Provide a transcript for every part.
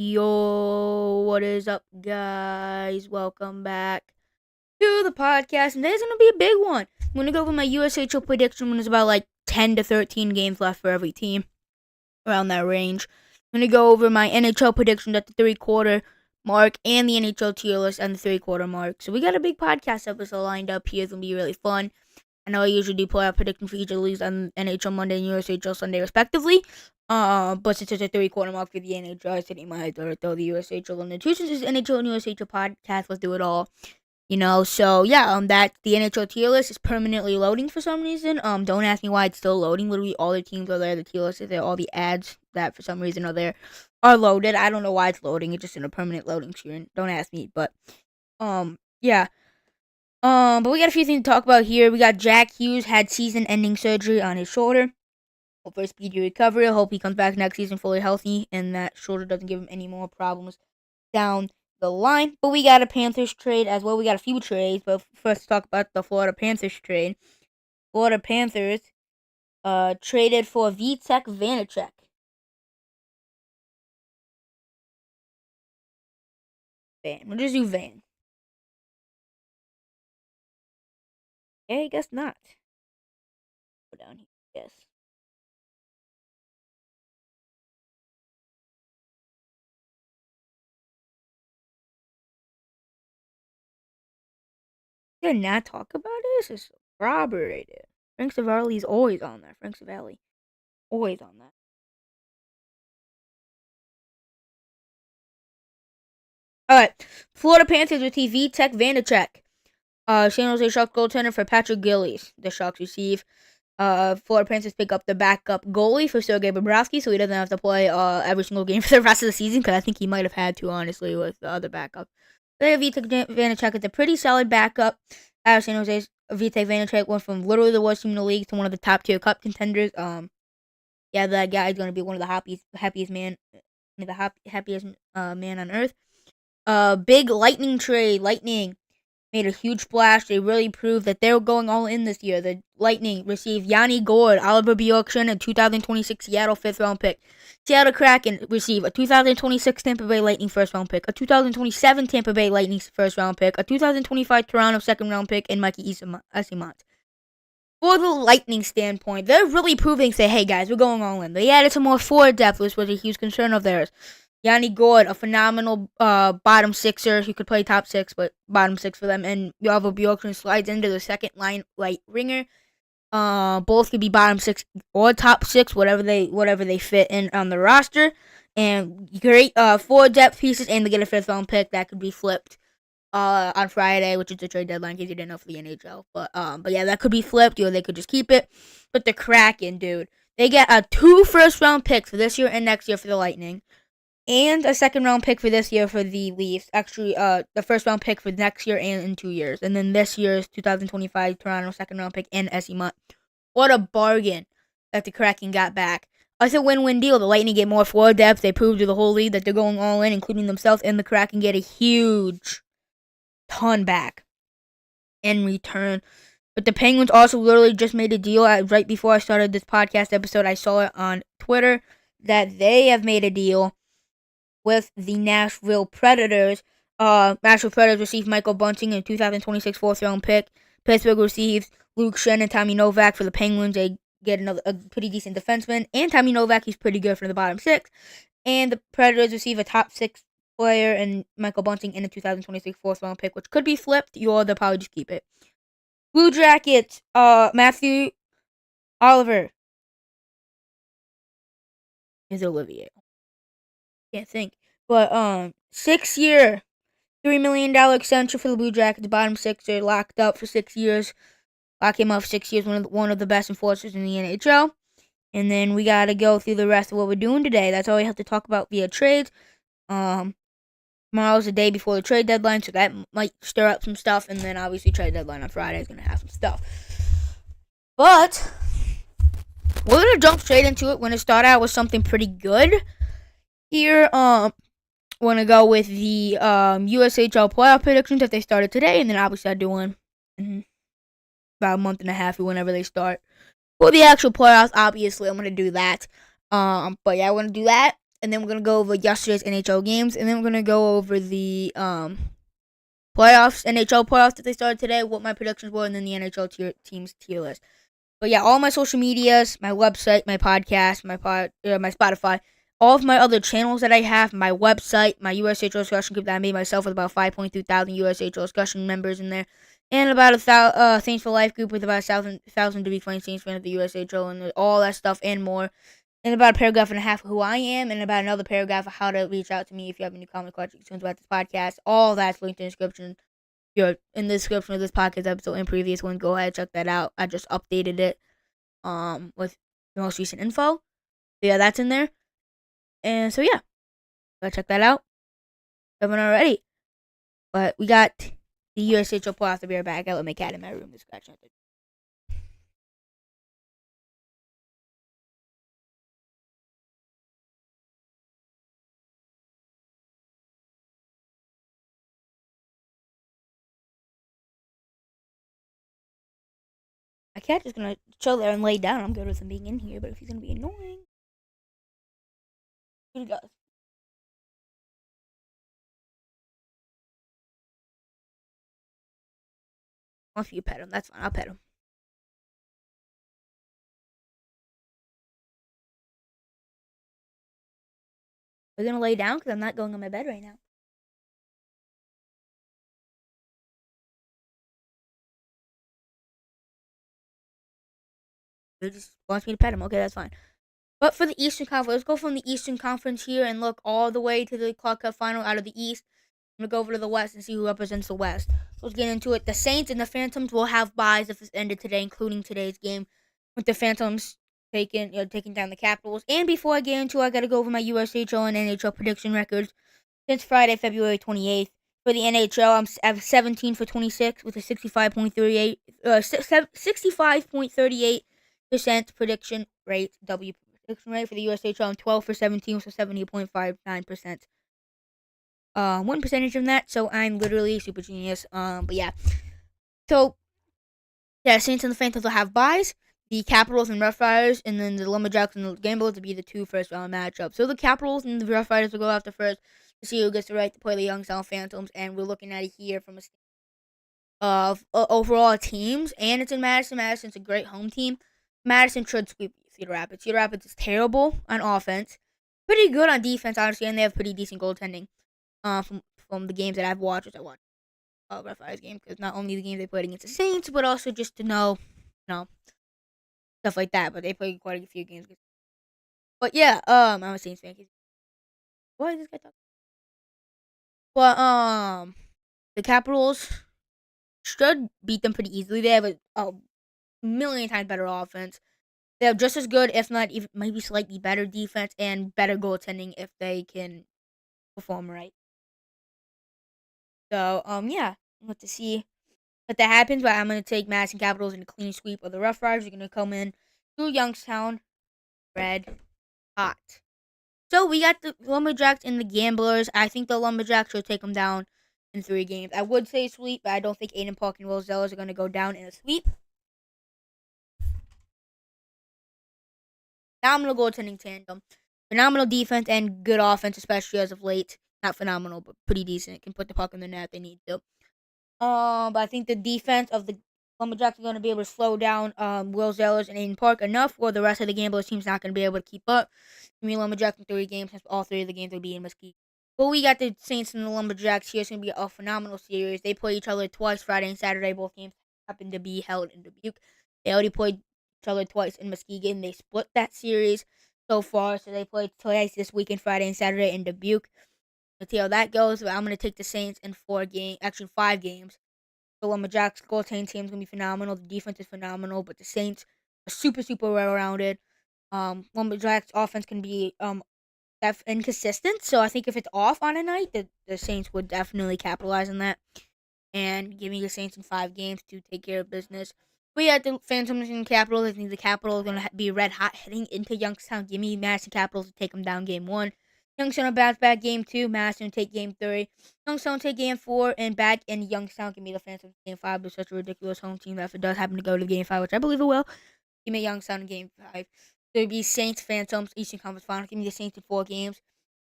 Yo, what is up, guys? Welcome back to the podcast. And today's gonna be a big one. I'm gonna go over my USHL prediction when there's about like 10 to 13 games left for every team, around that range. I'm gonna go over my NHL predictions at the 3/4 mark and the NHL tier list at the 3/4 mark. So we got a big podcast episode lined up here. It's gonna be really fun. I know I usually do playoff predictions for each of the leagues on NHL Monday and USHL Sunday, respectively. But since it's a 3/4 mark for the NHL, I said you might throw the USHL in the two. Since it's NHL and USHL podcast, let's do it all. So yeah, that the NHL tier list is permanently loading for some reason. Don't ask me why it's still loading. Literally all the teams are there. The tier list is there. All the ads that for some reason are there are loaded. I don't know why it's loading. It's just in a permanent loading screen. Don't ask me. But yeah. But we got a few things to talk about here. We got Jack Hughes had season-ending surgery on his shoulder. Hope for a speedy recovery. I hope he comes back next season fully healthy and that shoulder doesn't give him any more problems down the line. But we got a Panthers trade as well. We got a few trades, but first talk about the Florida Panthers trade. Florida Panthers traded for Vitek Vanacek. Van. We'll just do Van. Okay, I guess not. Go down here, yes. Did not talk about it? This is corroborated. Frank Savali's always on that. Frank Savali. Always on that. Alright. Florida Panthers receive Vitek Vanacek. San Jose Sharks goaltender for Patrick Gillies. The Sharks receive. Florida Panthers pick up the backup goalie for Sergei Bobrovsky, so he doesn't have to play every single game for the rest of the season, because I think he might have had to, honestly, with the other backup. They have Vitek Vanacek. It's a pretty solid backup. San Jose's Vitek Vanacek went from literally the worst team in the league to one of the top tier cup contenders. Yeah, that guy is going to be one of the happiest man on earth. Big Lightning trade. Lightning made a huge splash. They really proved that they were going all in this year. The Lightning received Yanni Gourde, Oliver Bjorkstrand, a 2026 Seattle 5th-round pick. Seattle Kraken receive a 2026 Tampa Bay Lightning 1st-round pick, a 2027 Tampa Bay Lightning 1st-round pick, a 2025 Toronto 2nd-round pick, and Mikey Eyssimont. For the Lightning standpoint, they're really proving, say, hey guys, we're going all in. They added some more forward depth, which was a huge concern of theirs. Yanni Gourde, a phenomenal bottom sixer. He could play top six, but bottom six for them. And Oliver Bjorkstrand slides into the second line right ringer. Both could be bottom six or top six, whatever they fit in on the roster. And great forward depth pieces, and they get a 5th-round pick that could be flipped on Friday, which is the trade deadline, in case you didn't know, for the NHL. But yeah, that could be flipped, or they could just keep it. But the Kraken, dude, they get 2 first-round picks for this year and next year for the Lightning, and a 2nd-round pick for this year for the Leafs. Actually, the 1st-round pick for next year and in 2 years. And then this year's 2025 Toronto 2nd-round pick and Eyssimont. What a bargain that the Kraken got back. It's a win-win deal. The Lightning get more forward depth. They prove to the whole league that they're going all in, including themselves. And the Kraken get a huge ton back in return. But the Penguins also literally just made a deal right before I started this podcast episode. I saw it on Twitter that they have made a deal with the Nashville Predators. Nashville Predators received Michael Bunting, a 2026 4th-round pick. Pittsburgh receives Luke Schenn and Tommy Novak. For the Penguins, they get a pretty decent defenseman. And Tommy Novak, he's pretty good for the bottom six. And the Predators receive a top 6 player and Michael Bunting in a 2026 4th-round pick, which could be flipped, or they'll probably just keep it. Blue Jackets, Matthew Oliver. Is Olivier. Can't think. But 6-year, $3 million extension for the Blue Jackets. Bottom six are locked up for 6 years. Lock him up for 6 years. One of the best enforcers in the NHL. And then we gotta go through the rest of what we're doing today. That's all we have to talk about via trades. Tomorrow's the day before the trade deadline, so that might stir up some stuff. And then obviously trade deadline on Friday is gonna have some stuff. But we're gonna jump straight into it. We're gonna start out with something pretty good. Here, want to go with the USHL Playoff Predictions that they started today, and then obviously I do one in about a month and a half or whenever they start. For the actual playoffs, obviously I'm going to do that. But yeah, I want to do that. and then we're gonna go over yesterday's NHL games, and then we're gonna go over the playoffs, NHL playoffs that they started today, what my predictions were, and then the NHL teams tier list. But yeah, all my social medias, my website, my podcast, my Spotify, all of my other channels that I have, my website, my USHL discussion group that I made myself with about 5.2 thousand USHL discussion members in there, and about Saints for Life group with about a thousand to be playing Saints fan of the USHL and all that stuff and more. And about a paragraph and a half of who I am, and about another paragraph of how to reach out to me if you have any comment, questions, concerns about this podcast. All that's linked in the description. You're in the description of this podcast episode and previous one. Go ahead, check that out. I just updated it with the most recent info. So yeah, that's in there. And so yeah, go check that out. Haven't already. But we got the USHL playoff to be right back. I let my cat in my room to scratch nothing. My cat is gonna chill there and lay down. I'm good with him being in here, but if he's gonna be annoying, he does. If you pet him, that's fine. I'll pet him. We're gonna lay down because I'm not going on my bed right now. He just wants me to pet him. Okay, that's fine. But for the Eastern Conference, let's go from the Eastern Conference here and look all the way to the Clark Cup final out of the East. I'm gonna go over to the West and see who represents the West. So let's get into it. The Saints and the Phantoms will have byes if this ended today, including today's game, with the Phantoms taking down the Capitals. And before I get into it, I gotta go over my USHL and NHL prediction records since Friday, February 28th. For the NHL, I'm 17 for 26 with a 65.38% prediction rate. W prediction rate for the USHL. I'm 12 for 17 with a 70.59%. One percentage of that, so I'm literally super genius. But yeah. So yeah, Saints and the Phantoms will have byes. The Capitals and Rough Riders, and then the Lumberjacks and the Gamblers will be the two first round matchups. So the Capitals and the Rough Riders will go after first to see who gets the right to play the Youngstown Phantoms, and we're looking at it here from a of overall teams, and it's in Madison. Madison's a great home team. Madison should sweep Cedar Rapids. Cedar Rapids is terrible on offense, pretty good on defense, honestly, and they have pretty decent goaltending. From the games that I've watched, which I watched Rough Riders game, because not only the game they played against the Saints, but also just to know, stuff like that. But they played quite a few games. But yeah, I'm a Saints fan. What is this guy talking? But the Capitals should beat them pretty easily. They have a million times better offense. They have just as good, if not even maybe slightly better defense and better goaltending if they can perform right. So yeah, we'll have to see if that happens. But I'm gonna take Madison Capitals in a clean sweep of the Rough Riders. Are gonna come in to Youngstown, red hot. So we got the Lumberjacks and the Gamblers. I think the Lumberjacks will take them down in 3 games. I would say sweep, but I don't think Aiden Park and Will Zellers are going to go down in a sweep. Phenomenal goaltending tandem. Phenomenal defense and good offense, especially as of late. Not phenomenal, but pretty decent. Can put the puck in the net if they need to. But I think the defense of the Lumberjacks are going to be able to slow down Will Zellers and Aiden Park enough where the rest of the Gamblers team's not going to be able to keep up. I mean, Lumberjacks in 3 games, since all 3 of the games will be in Mesquite. But we got the Saints and the Lumberjacks here. It's going to be a phenomenal series. They play each other twice Friday and Saturday. Both games happen to be held in Dubuque. They already played each other twice in Muskegon. They split that series so far. So they played twice this weekend, Friday and Saturday in Dubuque. Let's see how that goes. But I'm going to take the Saints in 5 games. The Lumberjacks goaltending team is going to be phenomenal. The defense is phenomenal. But the Saints are super, super well-rounded. Lumberjacks offense can be inconsistent. So I think if it's off on a night, the Saints would definitely capitalize on that and give me the Saints in 5 games to take care of business. But yeah, the Phantoms and Capitals. I think the Capitals are going to be red hot heading into Youngstown. Give me Madison Capitals to take them down game 1. Youngstown will bounce back game 2. Madison will take game 3. Youngstown will take game 4. And back in Youngstown, give me the Phantoms game 5. It's such a ridiculous home team that if it does happen to go to game 5, which I believe it will, give me Youngstown in game 5. So it'll be Saints, Phantoms, Eastern Conference Final. Give me the Saints in 4 games.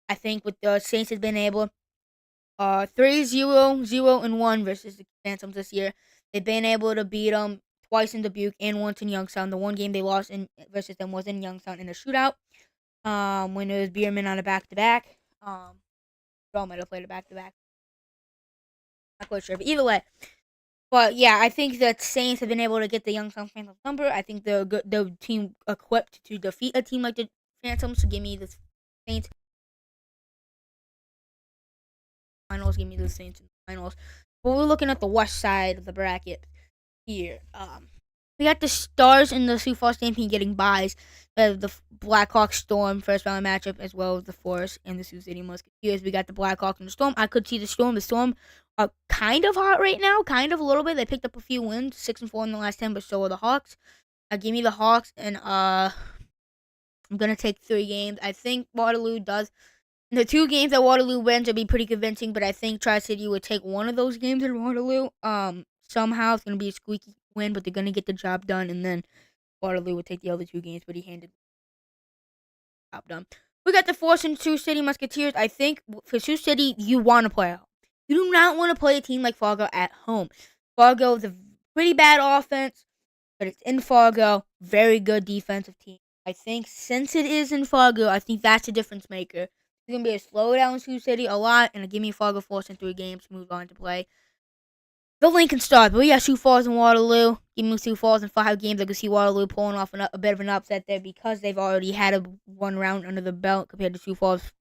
I think with the Saints has been able 3-0-0-1 versus the Phantoms this year. They've been able to beat them twice in Dubuque and once in Youngstown. The one game they lost in versus them was in Youngstown in a shootout. When it was Bierman on a back to back. Bro might have played a back to back. Not quite sure, but either way. But yeah, I think that Saints have been able to get the Youngstown Phantoms number. I think they're good. The team equipped to defeat a team like the Phantoms. So give me the Saints finals. Give me the Saints in the finals. But we're looking at the west side of the bracket here. We got the Stars and the Sioux Falls Stampede getting buys. The Blackhawks Storm first round matchup, as well as the Force and the Sioux City Musketeers. We got the Blackhawks and the Storm. I could see the Storm. The Storm are kind of hot right now, kind of a little bit. They picked up a few wins, 6-4 in the last 10, but so are the Hawks. Give me the Hawks, and I'm gonna take 3 games. I think Waterloo does. The 2 games that Waterloo wins will be pretty convincing, but I think Tri-City would take one of those games in Waterloo. Somehow it's gonna be a squeaky win, but they're gonna get the job done, and then Waterloo would take the other 2 games, but he handed the job done. We got the Force and Sioux City Musketeers. I think for Sioux City, you want to play at home. You do not want to play a team like Fargo at home. Fargo is a pretty bad offense, but it's in Fargo. Very good defensive team. I think since it is in Fargo, I think that's a difference maker. It's going to be a slowdown in Sioux City a lot, and give me Fargo Force in 3 games to move on to play the Lincoln Stars. But we got Sioux Falls and Waterloo. Give me Sioux Falls in 5 games. I can see Waterloo pulling off a bit of an upset there because they've already had one round under the belt compared to Sioux Falls.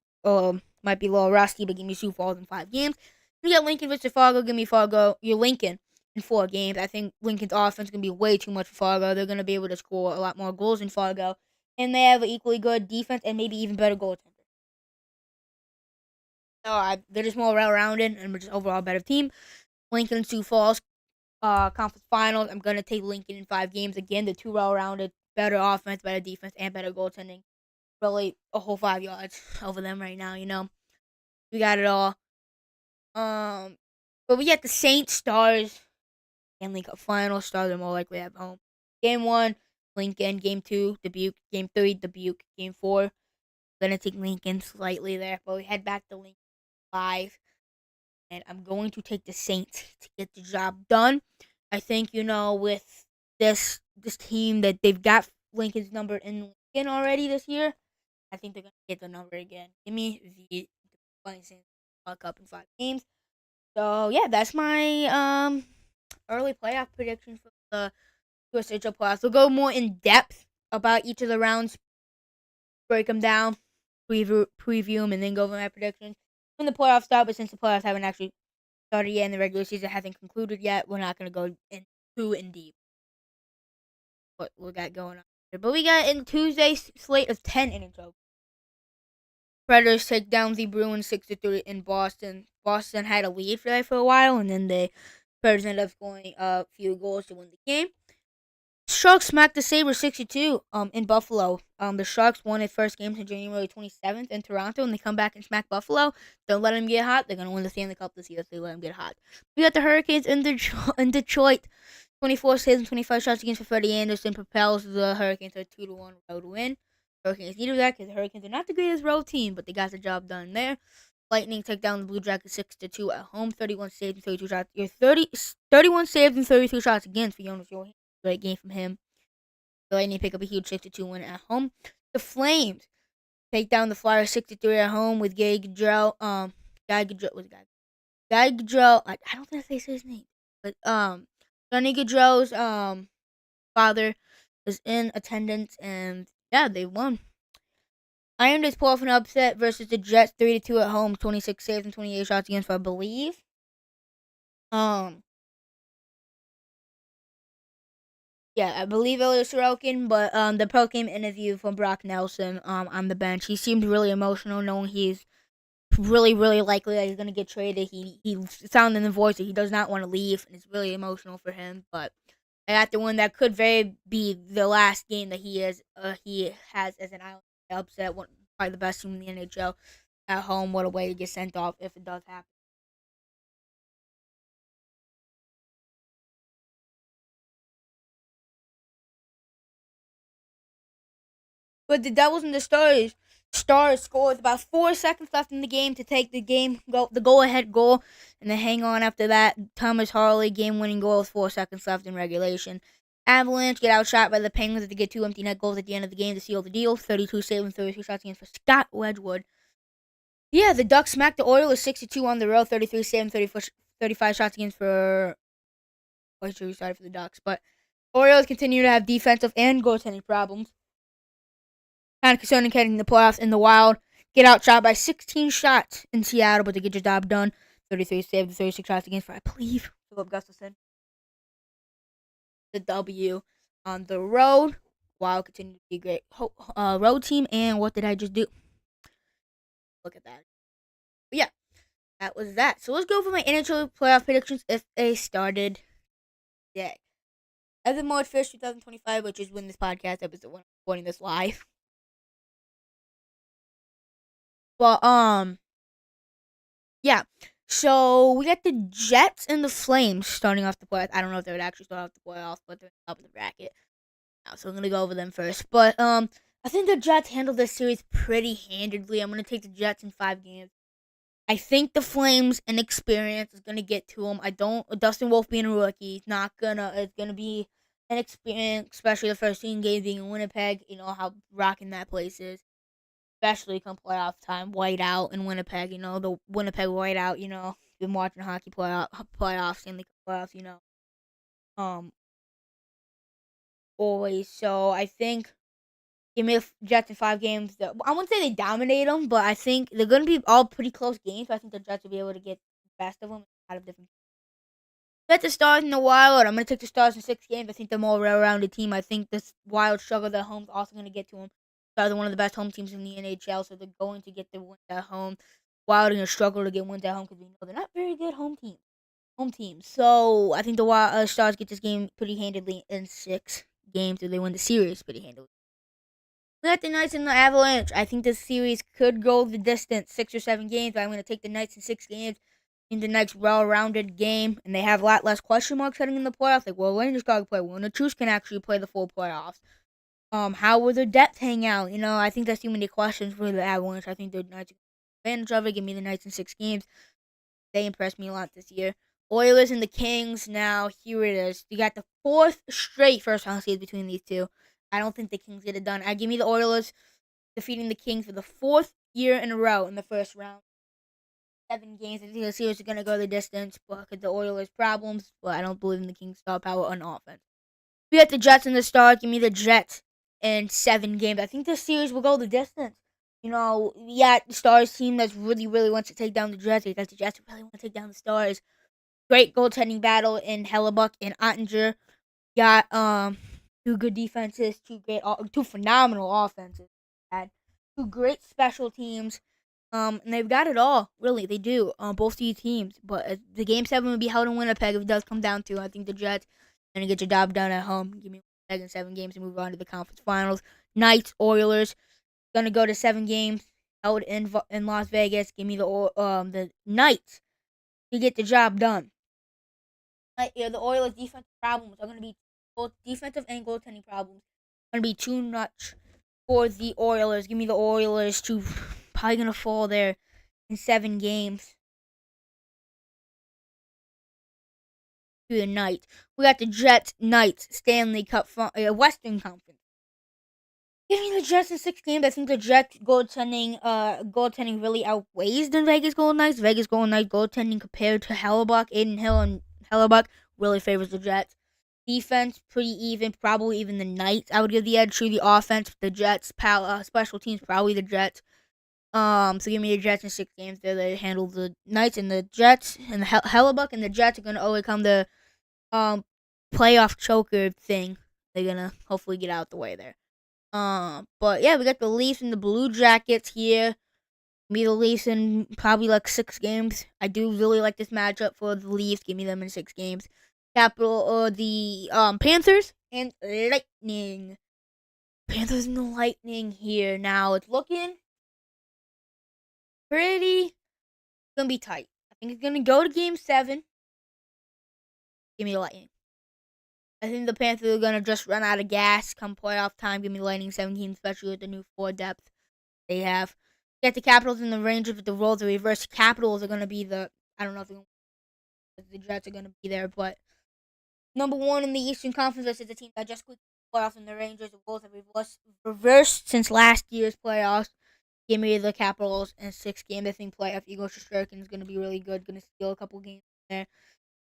Might be a little rusty, but give me Sioux Falls in 5 games. We got Lincoln versus Fargo. Give me Fargo. Your Lincoln in 4 games. I think Lincoln's offense is going to be way too much for Fargo. They're going to be able to score a lot more goals than Fargo. And they have an equally good defense and maybe even better goaltender. So they're just more well-rounded and we're just overall better team. Lincoln and Sioux Falls conference finals. I'm going to take Lincoln in 5 games. Again, the 2 well-rounded, better offense, better defense, and better goaltending. Really a whole 5 yards over them right now, We got it all. But we got the Saints, Stars, and League Cup final. Stars are more likely at home. Game 1, Lincoln. Game 2, Dubuque. Game 3, Dubuque. Game 4, gonna take Lincoln slightly there, but we head back to Lincoln 5, and I'm going to take the Saints to get the job done. I think with this team that they've got Lincoln's number in Lincoln already this year. I think they're gonna get the number again. Give me the Saints Cup in 5 games. So yeah, that's my early playoff prediction for the USHL playoffs. We'll go more in depth about each of the rounds, break them down, preview them, and then go over my predictions when the playoffs start. But since the playoffs haven't actually started yet and the regular season hasn't concluded yet, we're not gonna go too in deep what we got going on here. But we got in Tuesday's slate of 10 NHL. Predators take down the Bruins 6-3 in Boston. Boston had a lead for a while, and then the Predators ended up scoring a few goals to win the game. Sharks smacked the Sabres 6-2 in Buffalo. The Sharks won their first game on January 27th in Toronto, and they come back and smack Buffalo. Don't let them get hot. They're going to win the Stanley Cup this year if they let them get hot. We got the Hurricanes in Detroit. 24 saves and 25 shots against for Freddie Anderson propels the Hurricanes to a 2-1 road win. Hurricanes needed that because the Hurricanes are not the greatest road team, but they got the job done there. Lightning take down the Blue Jackets 6-2 at home. 31 saves and 32 shots. 31 saves and 32 shots against for Jonas Johansson. Great game from him. The Lightning pick up a huge 6-2 win at home. The Flames take down the Flyers 6-3 at home with Guy Gaudreau. Guy Gaudreau. I don't think I say his name, but Johnny Gaudreau's father is in attendance, and yeah, they won. Islanders pull off an upset versus the Jets 3-2 at home. 26 saves and 28 shots against, I believe. Yeah, I believe it was Sorokin, but the post-game interview from Brock Nelson on the bench, he seemed really emotional, knowing he's really, really likely that he's gonna get traded. He sounded in the voice that he does not want to leave, and it's really emotional for him. But at the one that could very be the last game that he has as an Islander upset. One probably the best team in the NHL at home. What a way to get sent off if it does happen. But the Devils and the Stars Stars score with about 4 seconds left in the game to take the go-ahead goal, and then hang on after that. Thomas Harley game-winning goal with 4 seconds left in regulation. Avalanche get outshot by the Penguins to get 2 empty net goals at the end of the game to seal the deal. 32 saves and 33 shots against for Scott Wedgwood. Yeah, the Ducks smacked the Oilers 6-2 on the road. 33 saves and 35 shots against for. Oh, sorry for the Ducks, but Orioles continue to have defensive and goaltending problems. Kind of concerning heading the playoffs. In the Wild get outshot by 16 shots in Seattle, but they get the job done. 33 saves, 36 shots against for, I believe, Philip Gustafson. The W on the road. Wild continue to be a great road team. And what did I just do? Look at that. But yeah, that was that. So let's go for my NHL playoff predictions if they started today. As of March 1st, 2025, which is when this podcast episode, when I'm recording this live. But, yeah. So, we got the Jets and the Flames starting off the playoffs. I don't know if they would actually start off the playoffs, but they're up in the bracket. So, I'm going to go over them first. But, I think the Jets handled this series pretty handedly. I'm going to take the Jets in 5 games. I think the Flames and experience is going to get to them. Dustin Wolf being a rookie, it's going to be an experience, especially the first team games being in Winnipeg. You know how rocking that place is. Especially come playoff time, whiteout in Winnipeg. You know the Winnipeg whiteout. You know, been watching hockey playoffs, Stanley Cup playoffs. You know, always. So I think give me the Jets in 5 games. I wouldn't say they dominate them, but I think they're going to be all pretty close games. So I think the Jets will be able to get the best of them out of different. Let the Stars in the Wild. I'm going to take the Stars in 6 games. I think they're more well-rounded team. I think this Wild struggle at home is also going to get to them. They're one of the best home teams in the NHL, so they're going to get the wins at home. Wild are going to struggle to get wins at home because we know they're not very good home teams. So I think the Stars get this game pretty handedly in 6 games, or they win the series pretty handily. We got the Knights and the Avalanche. I think this series could go the distance, 6 or 7 games, but I'm going to take the Knights in 6 games. In the next well-rounded game, and they have a lot less question marks heading in the playoffs. Like, well, Landeskog play. Well, Nachus can actually play the full playoffs. How will their depth hang out? You know, I think that's too many questions for the Avalanche. I think the Knights advantage of it. Give me the Knights in 6 games. They impressed me a lot this year. Oilers and the Kings. Now, here it is. You got the 4th straight first-round series between these two. I don't think the Kings get it done. I give me the Oilers defeating the Kings for the 4th year in a row in the first round. 7 games. I think the series is going to go the distance because the Oilers' problems, but I don't believe in the Kings' star power on offense. We got the Jets and the Stars. Give me the Jets in 7 games. I think this series will go the distance. You know, yeah, the Stars team that's really, really wants to take down the Jets because the Jets really want to take down the Stars. Great goaltending battle in Hellebuck and Ottinger. Got 2 good defenses, 2 phenomenal offenses. Had 2 great special teams. And they've got it all. Really, they do. Both these teams. But the Game 7 will be held in Winnipeg if it does come down to. I think the Jets are going to get your job done at home. Give me Winnipeg in 7 games and move on to the conference finals. Knights, Oilers, going to go to 7 games held in Las Vegas. Give me the Knights to get the job done. The Oilers' defensive problems are going to be both defensive and goaltending problems. Going to be too much for the Oilers. Give me the Oilers to probably going to fall there in 7 games. To the Knights. We got the Jets, Knights, Stanley Cup, Western Conference. Give me the Jets in 6 games. I think the Jets goaltending really outweighs the Vegas Golden Knights. Vegas Golden Knights goaltending compared to Hellebuck, Aiden Hill, and Hellebuck really favors the Jets. Defense, pretty even. Probably even the Knights. I would give the edge to the offense. The Jets, special teams, probably the Jets. So give me the Jets in 6 games. They handle the Knights and the Jets, and the Hellebuck and the Jets are gonna overcome the playoff choker thing. They're gonna hopefully get out the way there. But yeah, we got the Leafs and the Blue Jackets here. Me the Leafs in probably like 6 games. I do really like this matchup for the Leafs. Give me them in 6 games. The Panthers and Lightning. Panthers and the Lightning here. Now it's looking pretty gonna be tight. I think it's gonna go to Game 7. Give me the Lightning. I think the Panthers are gonna just run out of gas come playoff time. Give me the Lightning 17, especially with the new 4 depth. they have. You got the Capitals and the Rangers with the roles of reverse. Capitals are going to be I don't know if the Jets are going to be there, but number one in the Eastern Conference is the team that just squeaked the playoffs, and the Rangers. The Wolves have reversed since last year's playoffs. Give me the Capitals in 6 games. I think playoff Igor Shesterkin is going to be really good. Going to steal a couple games there,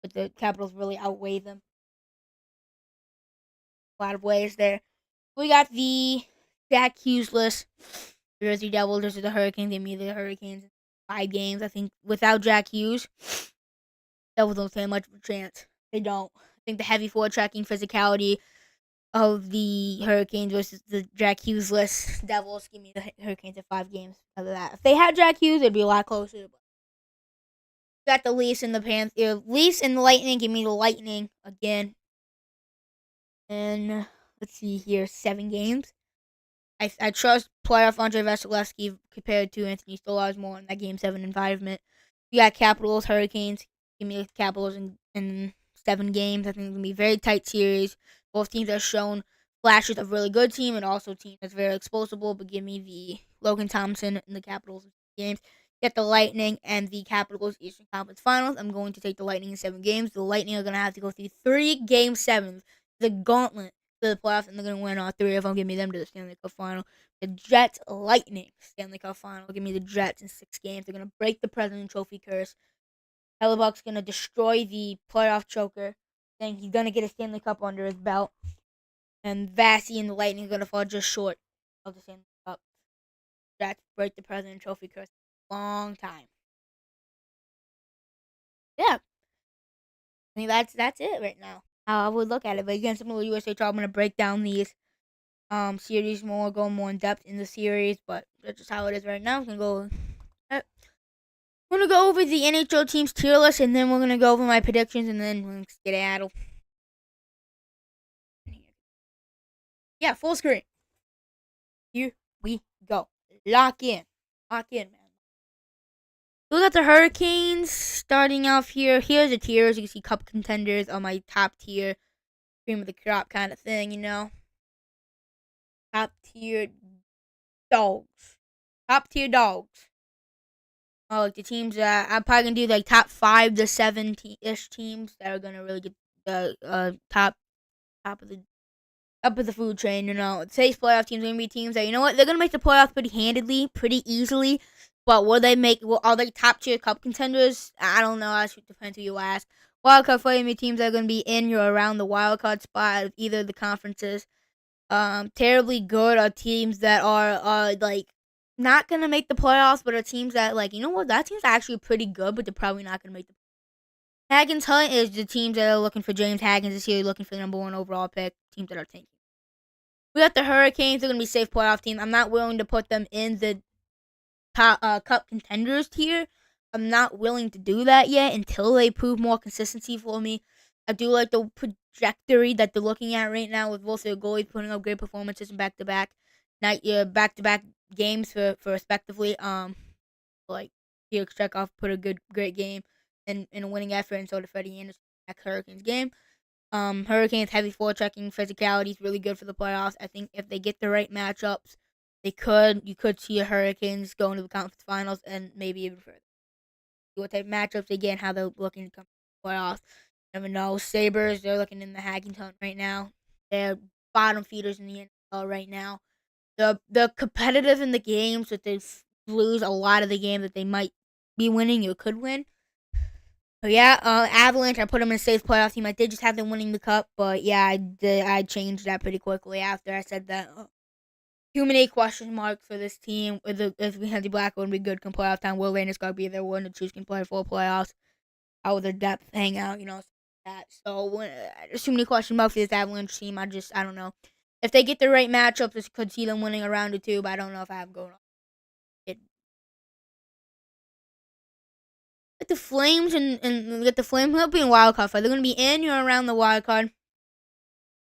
but the Capitals really outweigh them a lot of ways there. We got the Jack Hughes-less Jersey Devils. Those are the Hurricanes. Give me the Hurricanes in 5 games. I think without Jack Hughes, Devils don't stand much of a chance. They don't. I think the heavy forward-tracking physicality of the Hurricanes versus the Jack Hughes-less Devils. Give me the Hurricanes in 5 games. Other than that, if they had Jack Hughes, it'd be a lot closer. But got the Leafs and the Panthers. Leafs and the Lightning. Give me the Lightning again. And let's see here, 7 games. I trust playoff Andrei Vasilevsky compared to Anthony Stolarz more in that Game 7 environment. You got Capitals, Hurricanes. Give me the Capitals in 7 games. I think it's going to be a very tight series. Both teams have shown flashes of really good team and also team that's very explosive. But give me the Logan Thompson and the Capitals in games. Get the Lightning and the Capitals Eastern Conference Finals. I'm going to take the Lightning in 7 games. The Lightning are going to have to go through 3 Game 7s. The gauntlet to the playoffs, and they're going to win all 3 of them. Give me them to the Stanley Cup Final. The Jets Lightning Stanley Cup Final. Give me the Jets in 6 games. They're going to break the President Trophy curse. Hellebuck's going to destroy the playoff choker. Then he's going to get a Stanley Cup under his belt. And Vasi and the Lightning are going to fall just short of the Stanley Cup. Jets break the President Trophy curse. Long time. Yeah. I think that's it right now. How I would look at it. But again, similar to USHL, I'm going to break down these series more, go more in depth in the series, but that's just how it is right now. I'm gonna go over the NHL teams tier list, and then we're gonna go over my predictions, and then we're gonna skedaddle. Yeah, full screen. Here we go. Lock in, man. We got the Hurricanes starting off here. Here's the tiers. You can see cup contenders on my top tier, cream of the crop kind of thing, you know. Top tier dogs. Top tier dogs. Oh, like the teams that I'm probably gonna do like top 5 to 7 ish teams that are gonna really get the top of the food chain. You know, today's playoff teams are gonna be teams that, you know what, they're gonna make the playoffs pretty handedly, pretty easily. But will they make? Well, are they top tier cup contenders? I don't know. That depends who you ask. Wildcard fighting teams that are gonna be in or around the wildcard spot of either of the conferences. Terribly good are teams that are like not gonna make the playoffs, but are teams that, like, you know what, that team's actually pretty good, but they're probably not gonna make the. Hagens Hunt is the teams that are looking for James Hagens this year, looking for the number 1 overall pick. Teams that are tanking. We got the Hurricanes. They're gonna be a safe playoff team. I'm not willing to put them in the top cup contenders tier. I'm not willing to do that yet until they prove more consistency for me. I do like the trajectory that they're looking at right now with both their goalies putting up great performances in back-to-back games for respectively. Like Felix Chekhov put a great game in a winning effort, and so did Freddie Anderson at Hurricanes game. Hurricanes heavy forechecking physicality is really good for the playoffs. I think if they get the right matchups, you could see a Hurricanes going to the conference finals and maybe even further. See what type of matchups they get and how they're looking to come to the playoffs. Never know. Sabres, they're looking in the Hagens Hunt right now. They're bottom feeders in the NFL right now. They're competitive in the games, but they lose a lot of the game that they might be winning or could win. So yeah, Avalanche, I put them in a safe playoff team. I did just have them winning the cup, but yeah, I changed that pretty quickly after I said that. Too many question marks for this team. If Mackenzie Blackwood would be good come playoff time, Will Landeskog be there? One to choose can play for playoffs. How will their depth hang out? You know, that. So there's too many question marks for this Avalanche team. I don't know. If they get the right matchups, I could see them winning a round or two, but I don't know if I have going on. Get the Flames and get the Flames up in wild card fight. They're gonna be in or around the wild card.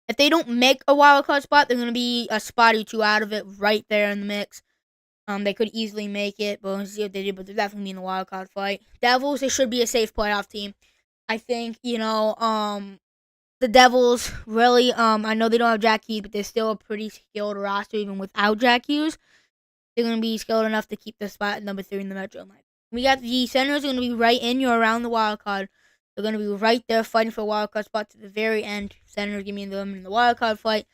If they don't make a wild card spot, they're gonna be a spot or two out of it, right there in the mix. They could easily make it, but we'll see what they do. But they're definitely in the wild card fight. Devils, they should be a safe playoff team. I think, the Devils really, I know they don't have Jack Hughes, but they're still a pretty skilled roster even without Jack Hughes. they're going to be skilled enough to keep the spot at number 3 in the Metro. We got the Senators going to be right in or around the wild card. They're going to be right there fighting for a wild card spot to the very end. Senators give me them in the wild card fight.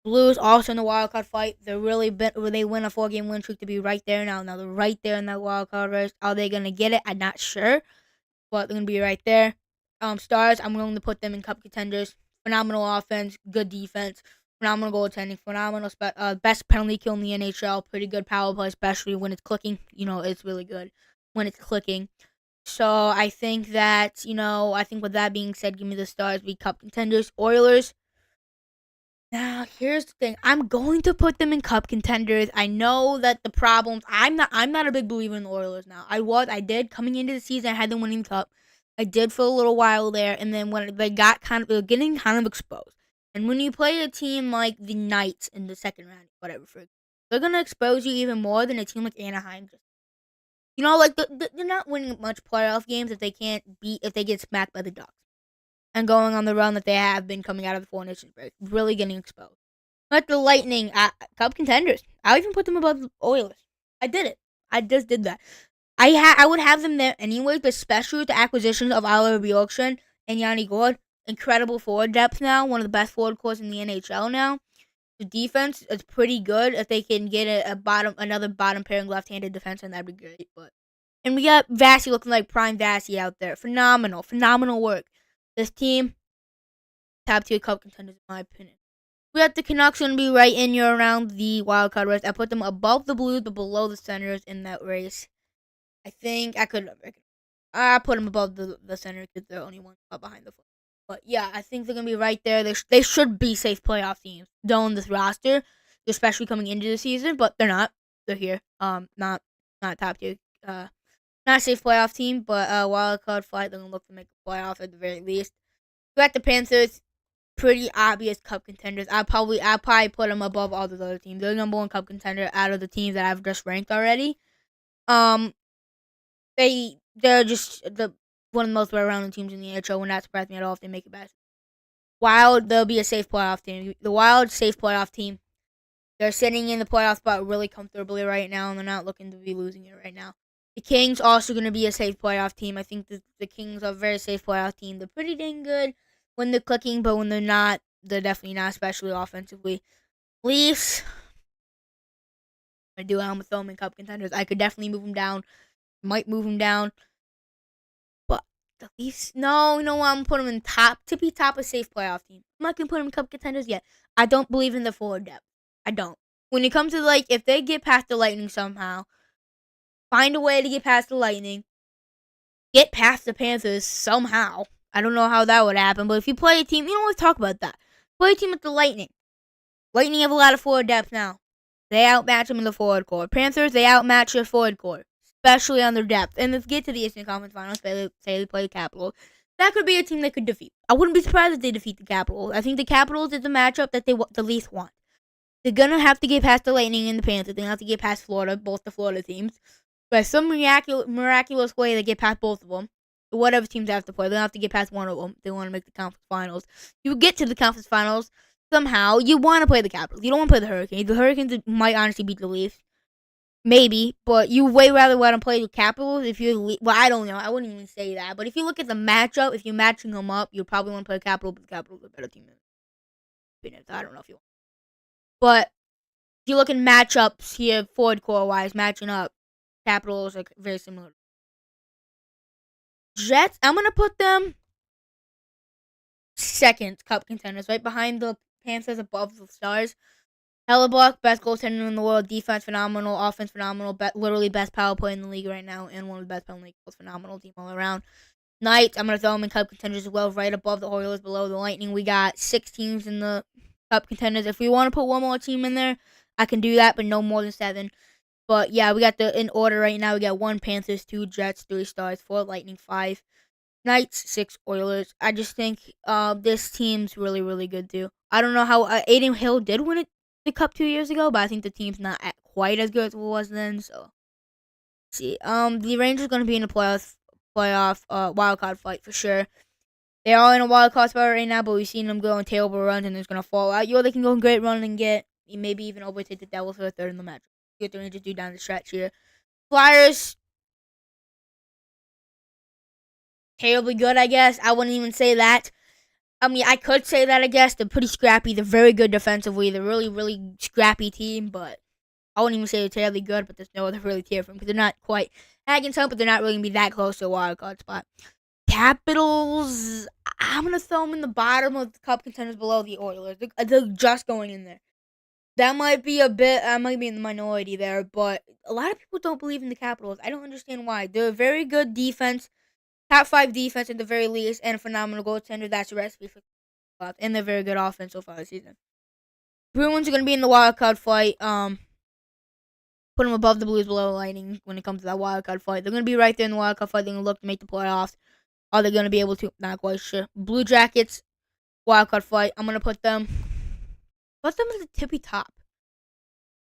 Blues also in the wild card fight. They win a 4-game win streak to be right there now. Now they're right there in that wild card race. Are they going to get it? I'm not sure, but they're going to be right there. Stars, I'm going to put them in cup contenders. Phenomenal offense, good defense, phenomenal goaltending, phenomenal best penalty kill in the NHL. Pretty good power play, especially when it's clicking. It's really good when it's clicking. So I think that, with that being said, give me the Stars be cup contenders. Oilers. Now, here's the thing. I'm going to put them in cup contenders. I know that the problems. I'm not a big believer in the Oilers now. I did coming into the season. I had them winning the cup. I did for a little while there, and then when they were getting kind of exposed. And when you play a team like the Knights in the second round, whatever, they're gonna expose you even more than a team like Anaheim. They're not winning much playoff games if they get smacked by the Ducks and going on the run that they have been coming out of the Four Nations break, really getting exposed. But the Lightning, cup contenders. I'll even put them above the Oilers. I did it. I just did that. I would have them there anyways, but especially with the acquisitions of Oliver Bjorkstrand and Yanni Gourde. Incredible forward depth now. One of the best forward cores in the NHL now. The defense is pretty good. If they can get another bottom pairing left-handed defenseman, that'd be great. And we got Vasi looking like prime Vasi out there. Phenomenal work. This team, top tier cup contenders in my opinion. We got the Canucks going to be right in or around the wild card race. I put them above the Blues, but below the Senators in that race. I think I put them above the Senators because they're only one spot behind the foot. But yeah, I think they're going to be right there. They should be safe playoff teams, though, in this roster, especially coming into the season, but they're not. They're here. Not top tier. Not a safe playoff team, but wild card fight. They're going to look to make the playoff at the very least. We got the Panthers. Pretty obvious cup contenders. I'll probably put them above all those other teams. They're the number one cup contender out of the teams that I've just ranked already. They're just one of the most well-rounded teams in the NHL. Would not surprise me at all if they make it back. Wild, they'll be a safe playoff team. The Wild, safe playoff team. They're sitting in the playoff spot really comfortably right now, and they're not looking to be losing it right now. The Kings also going to be a safe playoff team. I think the Kings are a very safe playoff team. They're pretty dang good when they're clicking, but when they're not, they're definitely not, especially offensively. Leafs, I'm going to throw them in cup contenders. I could definitely move them down. Might move them down. But the Leafs, no, you know what? I'm going to put them in top a safe playoff team. I'm not going to put them in cup contenders yet. I don't believe in the forward depth. I don't. When it comes to, if they get past the Lightning somehow, find a way to get past the Lightning, get past the Panthers somehow. I don't know how that would happen, but if you play a team, let's talk about that. Play a team with the Lightning. Lightning have a lot of forward depth now. They outmatch them in the forward core. Panthers, they outmatch their forward core, especially on their depth. And let's get to the Eastern Conference Finals. Say they play the Capitals. That could be a team they could defeat. I wouldn't be surprised if they defeat the Capitals. I think the Capitals is the matchup that the Leafs want. They're going to have to get past the Lightning and the Panthers. They're going to have to get past Florida, both the Florida teams. By some miraculous way, they get past both of them. Whatever teams have to play, they'll have to get past one of them. They want to make the conference finals. You get to the conference finals somehow. You want to play the Capitals. You don't want to play the Hurricanes. The Hurricanes might honestly beat the Leafs, maybe, but you way rather want to play the Capitals if you. Well, I don't know. I wouldn't even say that. But if you look at the matchup, if you're matching them up, you probably want to play the Capitals. But the Capitals are a better team than I don't know if you want. But if you look at matchups here, forward core wise, matching up, Capitals are very similar. Jets, I'm going to put them second cup contenders, right behind the Panthers, above the Stars. Hellebuck, best goaltender in the world, defense phenomenal, offense phenomenal, literally best power play in the league right now, and one of the best penalty kills, phenomenal team all around. Knights, I'm going to throw them in cup contenders as well, right above the Oilers, below the Lightning. We got 6 teams in the cup contenders. If we want to put one more team in there, I can do that, but no more than 7. But yeah, we got in order right now. We got 1 Panthers, 2 Jets, 3 Stars, 4 Lightning, 5 Knights, 6 Oilers. I just think this team's really, really good too. I don't know how Aiden Hill did win the cup 2 years ago, but I think the team's not quite as good as it was then. So, let's see. The Rangers going to be in the playoff wild card fight for sure. They are in a wild card spot right now, but we've seen them go on terrible runs, and it's going to fall out. They can go on great run and get maybe even overtake the Devils for the third in the match. See what the Rangers do down the stretch here. Flyers, terribly good, I guess. I wouldn't even say that. I mean, I could say that, I guess. They're pretty scrappy. They're very good defensively. They're really, really scrappy team, but I wouldn't even say they're terribly good, but there's no other really tier for them because they're not quite Hagen's but they're not really going to be that close to a wild card spot. Capitals, I'm going to throw them in the bottom of the cup contenders below the Oilers. They're just going in there. That might be I might be in the minority there, but a lot of people don't believe in the Capitals. I don't understand why. They're a very good defense, top 5 defense at the very least, and a phenomenal goaltender. That's a recipe for clubs, and they're very good offense so far this season. Bruins are going to be in the wild card fight. Put them above the Blues, below the Lightning when it comes to that wild card fight. They're going to be right there in the wild card fight. They're going to look to make the playoffs. Are they going to be able to? Not quite sure. Blue Jackets, wild card fight. I'm going to put them at the tippy top.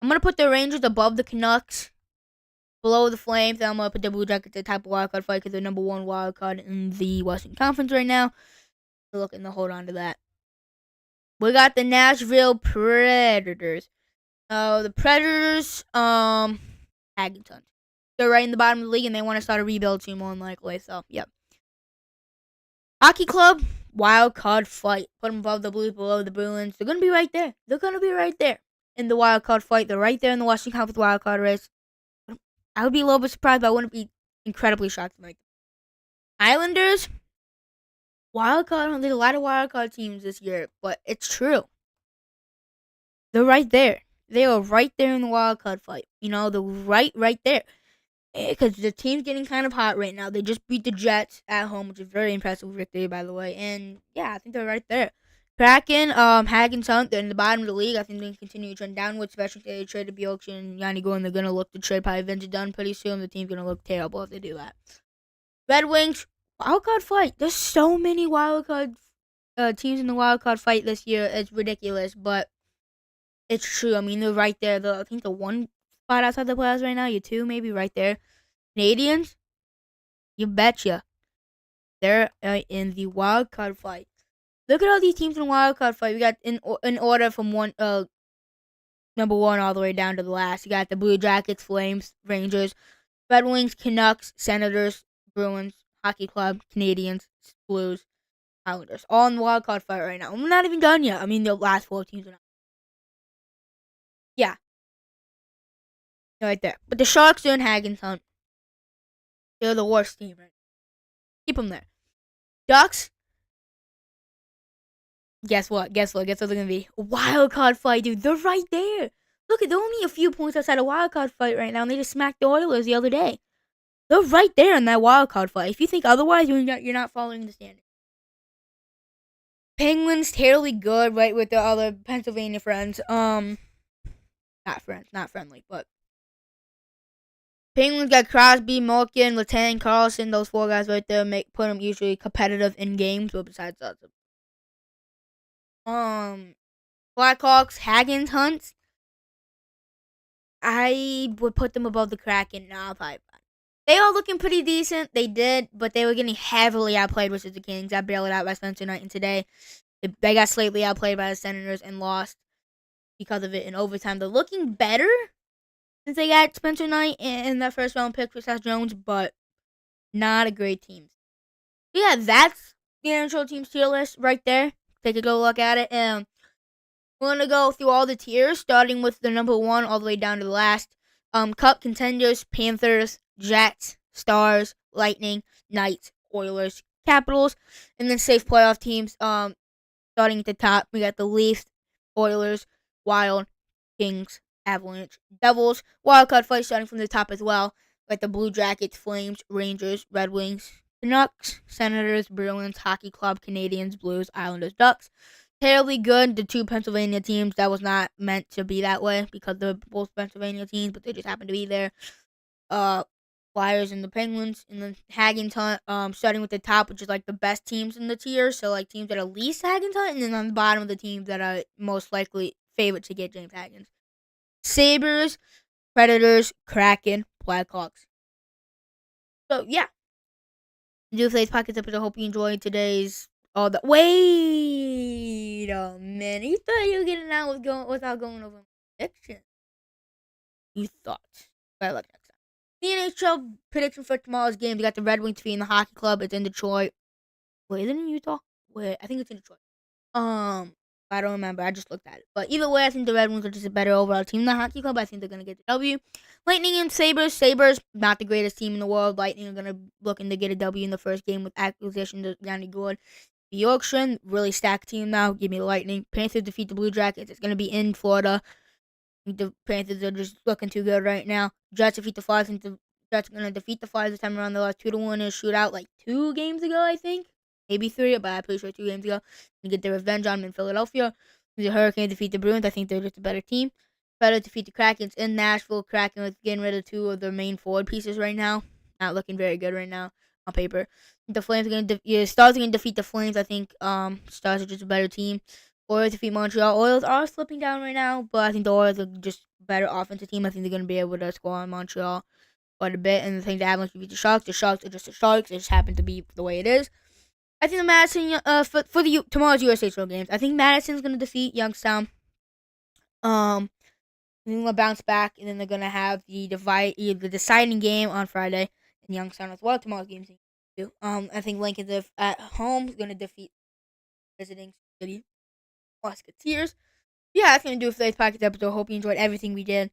I'm going to put the Rangers above the Canucks, below the Flames. Then I'm going to put the Blue Jackets at the top of wild card fight because they're number 1 wild card in the Western Conference right now. They're looking to hold on to that. We got the Nashville Predators. The Predators, Hagenton. They're right in the bottom of the league, and they want to start a rebuild team, more than likely. So, yep. Hockey Club, wild card fight. Put them above the Blues, below the Bruins. They're going to be right there. They're going to be right there in the wild card fight. They're right there in the Western Conference wild card race. I would be a little bit surprised, but I wouldn't be incredibly shocked. Like Islanders, wild card. There's a lot of wild card teams this year, but it's true. They're right there. They are right there in the wild card fight. You know, they're right there. Because the team's getting kind of hot right now. They just beat the Jets at home, which is a very impressive victory, by the way. And yeah, I think they're right there. Kraken, Hagen's Hunt, they're in the bottom of the league. I think they can continue to trend downwards, especially if they trade Bjorkstrand and Yanni Gourde. They're going to look to trade probably Vince Dunn pretty soon. The team's going to look terrible if they do that. Red Wings, wild card fight. There's so many wild card teams in the wild card fight this year. It's ridiculous, but it's true. I mean, they're right there. I think the 1 spot outside the playoffs right now. You 2 maybe right there. Canadians, you betcha. They're in the wild card fight. Look at all these teams in the wild card fight. We got in order from number 1 all the way down to the last. You got the Blue Jackets, Flames, Rangers, Red Wings, Canucks, Senators, Bruins, Hockey Club, Canadians, Blues, Islanders. All in the wild card fight right now. I'm not even done yet. I mean, the last 4 teams are not. Yeah. Right there. But the Sharks are in Hagen's Hunt. They're the worst team, right? Keep them there. Ducks. Guess what? Guess what they're gonna be? Wild card fight, dude. They're right there. Look, they're only a few points outside a wild card fight right now, and they just smacked the Oilers the other day. They're right there in that wild card fight. If you think otherwise, you're not following the standard. Penguins, terribly good, right, with their other Pennsylvania friends. Not friendly, but Penguins got Crosby, Malkin, Letang, Carlson. Those 4 guys right there put them usually competitive in games, but besides that, Blackhawks, Hagen's Hunts. I would put them above the Kraken. Nah, probably. They all looking pretty decent. They did, but they were getting heavily outplayed versus the Kings. Got bailed out by Spencer Knight, and today they got slightly outplayed by the Senators and lost because of it in overtime. They're looking better since they got Spencer Knight in that first round pick for Seth Jones, but not a great team. So yeah, that's the NHL team's tier list right there. Take a go look at it. And we're going to go through all the tiers, starting with the number 1 all the way down to the last. Cup contenders, Panthers, Jets, Stars, Lightning, Knights, Oilers, Capitals, and then safe playoff teams. Starting at the top, we got the Leafs, Oilers, Wild, Kings, Avalanche, Devils. Wildcard fight starting from the top as well, like the Blue Jackets, Flames, Rangers, Red Wings, Canucks, Senators, Bruins, Hockey Club, Canadians, Blues, Islanders, Ducks. Terribly good, the 2 Pennsylvania teams. That was not meant to be that way because they're both Pennsylvania teams, but they just happen to be there. Flyers and the Penguins, and then Hagen's Hunt, starting with the top, which is like the best teams in the tier. So like teams that are least Hagen's Hunt, and then on the bottom of the teams that are most likely favorite to get James Hagens. Sabres, Predators, Kraken, Blackhawks. So yeah. Do today's podcast episode. I hope you enjoyed today's wait a minute. You thought you were getting out without going over prediction. you thought. But look next time. The NHL prediction for tomorrow's game: we got the Red Wings defeating the Hockey Club. It's in Detroit. Wait, is it in Utah? Wait, I think it's in Detroit. I don't remember. I just looked at it. But either way, I think the Red Wings are just a better overall team than the Hockey Club. I think they're gonna get the W. Lightning and Sabres. Sabres, not the greatest team in the world. Lightning are gonna looking to get a W in the first game with acquisition of Yanni Gourde. The Yorkshire, really stacked team now. Give me the Lightning. Panthers defeat the Blue Jackets. It's gonna be in Florida. The Panthers are just looking too good right now. Jets defeat the Flyers. And the Jets are gonna defeat the Flyers this time around. They lost 2-1 in a shootout like 2 games ago, I think. Maybe 3, but I'm pretty sure 2 games ago. And get their revenge on them in Philadelphia. The Hurricanes defeat the Bruins. I think they're just a better team. Better defeat the Kraken in Nashville. Kraken with getting rid of 2 of their main forward pieces right now. Not looking very good right now on paper. The Flames are gonna Stars are gonna defeat the Flames. I think Stars are just a better team. Oilers defeat Montreal. Oilers are slipping down right now, but I think the Oilers are just a better offensive team. I think they're gonna be able to score on Montreal quite a bit. And I think the Avalanche defeat the Sharks. The Sharks are just the Sharks. It just happened to be the way it is. I think the Madison for the tomorrow's USHL games. I think Madison's gonna defeat Youngstown. I think they'll bounce back, and then they're gonna have the deciding game on Friday in Youngstown as well. Tomorrow's games. I think Lincoln at home is gonna defeat visiting city Musketeers. Yeah, that's gonna do it for today's podcast episode. Hope you enjoyed everything we did.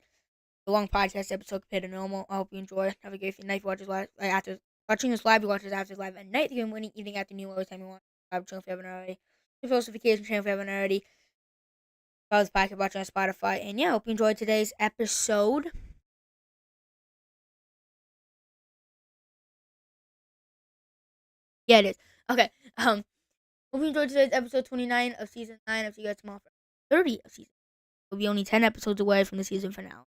The long podcast episode compared to normal. I hope you enjoy. Have a great night. Watch this live after watching this live. You watch this after live at night. You can win evening, afternoon, whatever time you want. Subscribe channel if you haven't already. Notification channel if you haven't already. Follow this podcast, watch on Spotify, and yeah, hope you enjoyed today's episode. Yeah, it is. Okay. Hope you enjoyed today's episode 29 of season 9. I'll see you guys tomorrow for 30 of season. We'll be only 10 episodes away from the season finale.